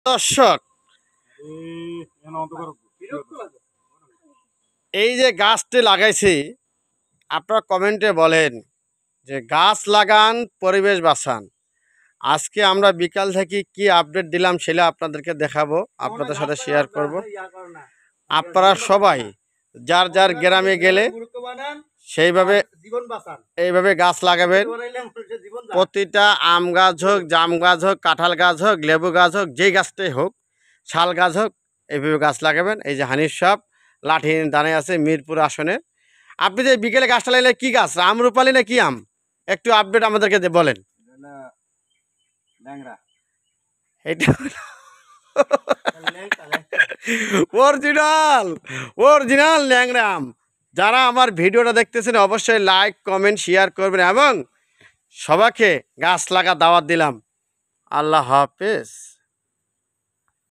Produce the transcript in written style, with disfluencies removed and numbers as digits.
দর্শক, এই যে গাছটি লাগাইছি, আপনারা কমেন্টে বলেন যে গাছ লাগান, পরিবেশ বাঁচান। আজকে আমরা বিকাল থেকে কি আপডেট দিলাম সেটা আপনাদেরকে দেখাবো, আপনাদের সাথে শেয়ার করব। আপনারা সবাই যার যার গ্রামে গেলে সেইভাবে এইভাবে গাছ লাগাবেন। প্রতিটা আম গাছ হোক, জাম গাছ হোক, কাঁঠাল গাছ হোক, লেবু গাছ হোক, যেই গাছটাই হোক, শাল গাছ হোক, এইভাবে গাছ লাগাবেন। এই যে হানির সাহেব লাঠি দাঁড়িয়ে আছে মিরপুর আসনে। আপনি যে বিকেলে গাছটা লাগালে কি গাছ, আমরুপালি না কি আম, একটু আপডেট আমাদেরকে বলেন। এটা অরিজিনাল অরিজিনাল ল্যাংড়া আম। যারা আমার ভিডিওটা দেখতেছেন অবশ্যই লাইক, কমেন্ট, শেয়ার করবেন এবং সবাইকে গাছ লাগা দাওয়াত দিলাম। আল্লাহ হাফেজ।